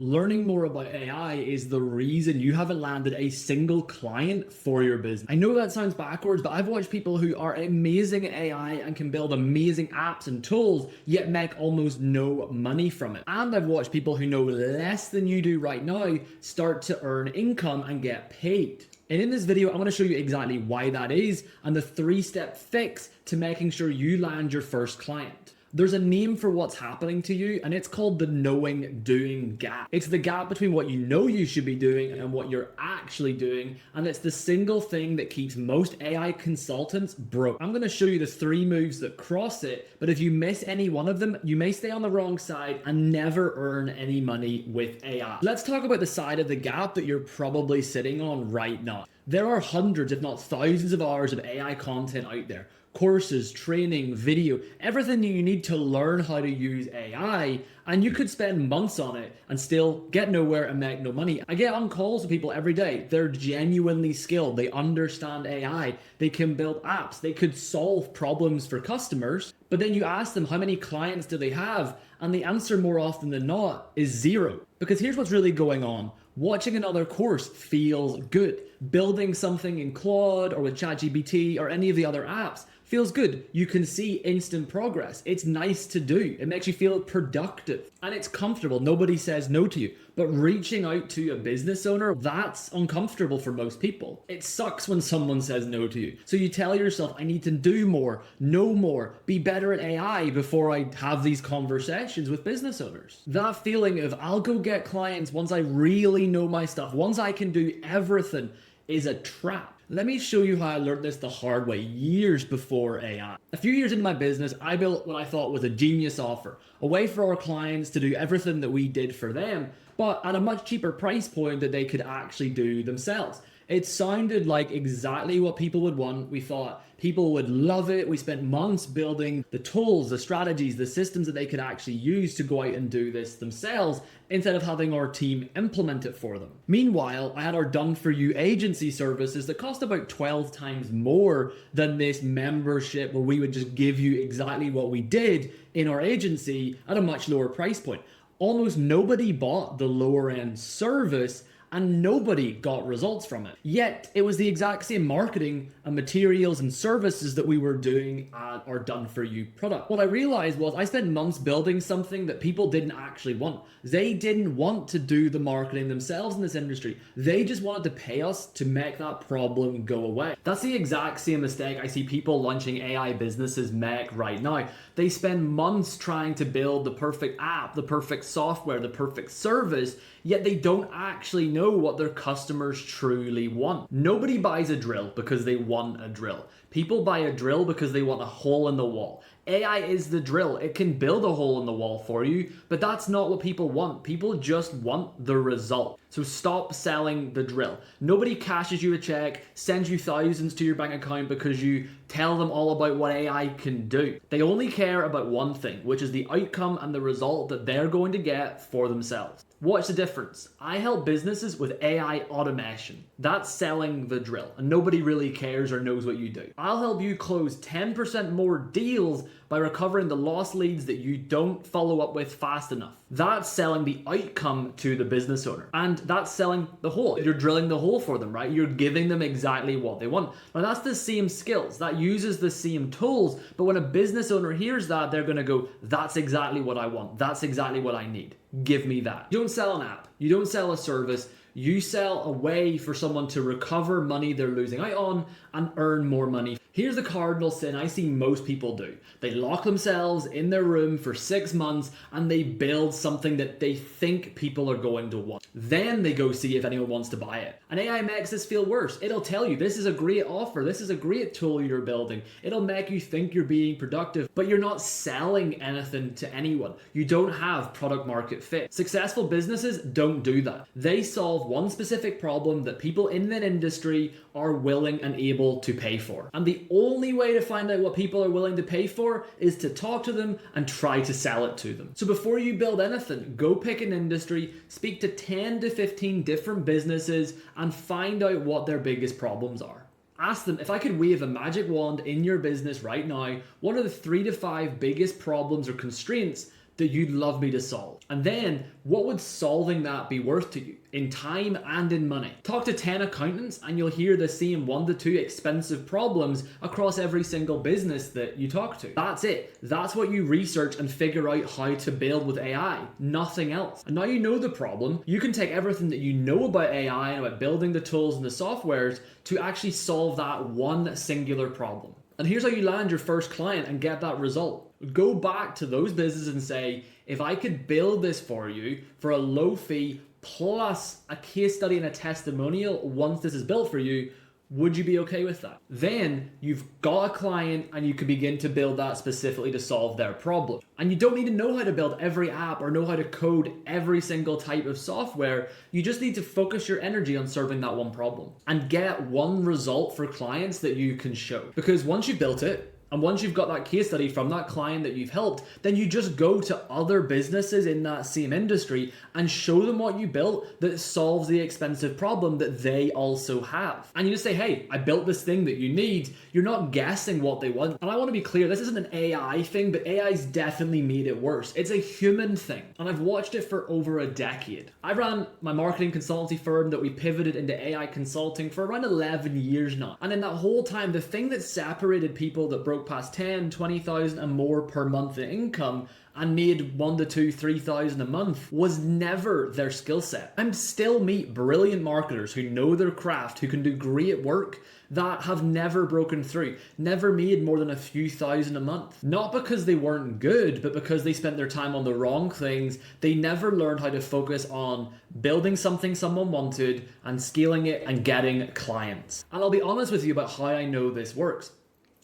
Learning more about AI is the reason you haven't landed a single client for your business. I know that sounds backwards, but I've watched people who are amazing at AI and can build amazing apps and tools, yet make almost no money from it. And I've watched people who know less than you do right now start to earn income and get paid. And in this video, I'm going to show you exactly why that is and the 3-step fix to making sure you land your first client. There's a name for what's happening to you, and it's called the knowing doing gap. It's the gap between what you know you should be doing and what you're actually doing, and it's the single thing that keeps most AI consultants broke. I'm going to show you the 3 moves that cross it, but if you miss any one of them, you may stay on the wrong side and never earn any money with AI. Let's talk about the side of the gap that you're probably sitting on right now. There are hundreds, if not thousands of hours of AI content out there. Courses, training, video, everything that you need to learn how to use AI, and you could spend months on it and still get nowhere and make no money. I get on calls with people every day. They're genuinely skilled. They understand AI. They can build apps. They could solve problems for customers. But then you ask them how many clients do they have, and the answer more often than not is 0. Because here's what's really going on. Watching another course feels good. Building something in Claude or with ChatGPT or any of the other apps feels good. You can see instant progress. It's nice to do. It makes you feel productive and it's comfortable. Nobody says no to you. But reaching out to a business owner, that's uncomfortable for most people. It sucks when someone says no to you. So you tell yourself, I need to do more, know more, be better at AI before I have these conversations with business owners. That feeling of I'll go get clients once I really know my stuff, once I can do everything, is a trap. Let me show you how I learned this the hard way years before AI. A few years into my business, I built what I thought was a genius offer, a way for our clients to do everything that we did for them, but at a much cheaper price point that they could actually do themselves. It sounded like exactly what people would want. We thought people would love it. We spent months building the tools, the strategies, the systems that they could actually use to go out and do this themselves instead of having our team implement it for them. Meanwhile, I had our done for you agency services that cost about 12 times more than this membership where we would just give you exactly what we did in our agency at a much lower price point. Almost nobody bought the lower end service and nobody got results from it. Yet, it was the exact same marketing and materials and services that we were doing at our done for you product. What I realized was I spent months building something that people didn't actually want. They didn't want to do the marketing themselves in this industry. They just wanted to pay us to make that problem go away. That's the exact same mistake I see people launching AI businesses make right now. They spend months trying to build the perfect app, the perfect software, the perfect service, yet they don't actually know what their customers truly want. Nobody buys a drill because they want a drill. People buy a drill because they want a hole in the wall. AI is the drill. It can build a hole in the wall for you, but that's not what people want. People just want the result. So stop selling the drill. Nobody cashes you a check, sends you thousands to your bank account because you tell them all about what AI can do. They only care about one thing, which is the outcome and the result that they're going to get for themselves. What's the difference? I help businesses with AI automation. That's selling the drill, and nobody really cares or knows what you do. I'll help you close 10% more deals by recovering the lost leads that you don't follow up with fast enough. That's selling the outcome to the business owner. And that's selling the hole. You're drilling the hole for them, right? You're giving them exactly what they want. Now that's the same skills. That uses the same tools. But when a business owner hears that, they're going to go, that's exactly what I want. That's exactly what I need. Give me that. You don't sell an app. You don't sell a service. You sell a way for someone to recover money they're losing out on and earn more money. Here's the cardinal sin I see most people do. They lock themselves in their room for 6 months and they build something that they think people are going to want. Then they go see if anyone wants to buy it. And AI makes this feel worse. It'll tell you this is a great offer. This is a great tool you're building. It'll make you think you're being productive, but you're not selling anything to anyone. You don't have product market fit. Successful businesses don't do that. They solve one specific problem that people in that industry are willing and able to pay for. And the only way to find out what people are willing to pay for is to talk to them and try to sell it to them. So before you build anything, go pick an industry, speak to 10 to 15 different businesses and find out what their biggest problems are. Ask them, if I could wave a magic wand in your business right now, what are the 3 to 5 biggest problems or constraints that you'd love me to solve? And then what would solving that be worth to you in time and in money? Talk to 10 accountants and you'll hear the same 1 to 2 expensive problems across every single business that you talk to. That's it. That's what you research and figure out how to build with AI, nothing else. And now you know the problem, you can take everything that you know about AI and about building the tools and the softwares to actually solve that one singular problem. And here's how you land your first client and get that result. Go back to those businesses and say, if I could build this for you for a low fee plus a case study and a testimonial once this is built for you, would you be okay with that? Then you've got a client and you can begin to build that specifically to solve their problem. And you don't need to know how to build every app or know how to code every single type of software. You just need to focus your energy on serving that one problem and get one result for clients that you can show. Because once you've built it, and once you've got that case study from that client that you've helped, then you just go to other businesses in that same industry and show them what you built that solves the expensive problem that they also have. And you just say, hey, I built this thing that you need. You're not guessing what they want. And I want to be clear, this isn't an AI thing, but AI's definitely made it worse. It's a human thing. And I've watched it for over a decade. I ran my marketing consultancy firm that we pivoted into AI consulting for around 11 years now. And in that whole time, the thing that separated people that broke past 10, 20,000 and more per month in income and made 1 to 2, 3,000 a month was never their skill set. I still meet brilliant marketers who know their craft, who can do great work that have never broken through, never made more than a few thousand a month. Not because they weren't good, but because they spent their time on the wrong things. They never learned how to focus on building something someone wanted and scaling it and getting clients. And I'll be honest with you about how I know this works.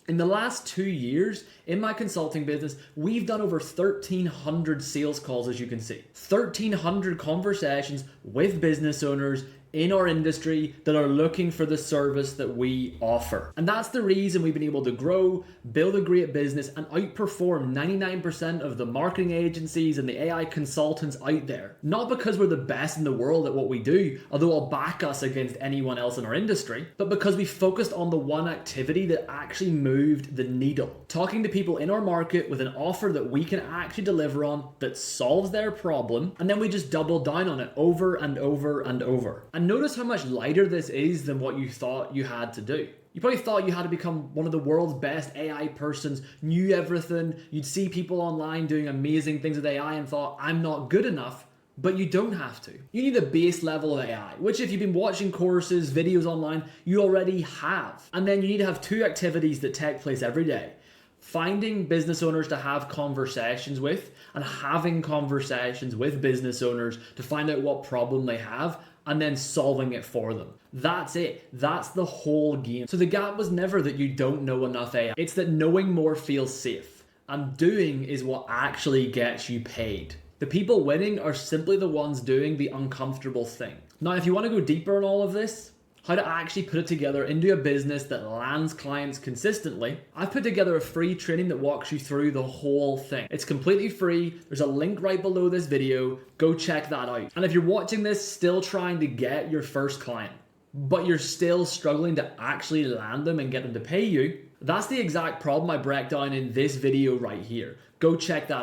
In the last 2 years, in my consulting business, we've done over 1,300 sales calls, as you can see. 1,300 conversations with business owners in our industry that are looking for the service that we offer. And that's the reason we've been able to grow, build a great business, and outperform 99% of the marketing agencies and the AI consultants out there. Not because we're the best in the world at what we do, although I'll back us against anyone else in our industry, but because we focused on the one activity that actually moved the needle. Talking to people in our market with an offer that we can actually deliver on that solves their problem, and then we just double down on it over and over and over. And notice how much lighter this is than what you thought you had to do. You probably thought you had to become one of the world's best AI persons, knew everything. You'd see people online doing amazing things with AI and thought, I'm not good enough. But you don't have to. You need a base level of AI, which if you've been watching courses, videos online, you already have. And then you need to have 2 activities that take place every day. Finding business owners to have conversations with and having conversations with business owners to find out what problem they have and then solving it for them. That's it. That's the whole game. So the gap was never that you don't know enough AI. It's that knowing more feels safe. And doing is what actually gets you paid. The people winning are simply the ones doing the uncomfortable thing. Now, if you want to go deeper on all of this, how to actually put it together into a business that lands clients consistently, I've put together a free training that walks you through the whole thing. It's completely free. There's a link right below this video. Go check that out. And if you're watching this still trying to get your first client, but you're still struggling to actually land them and get them to pay you, that's the exact problem I break down in this video right here. Go check that out.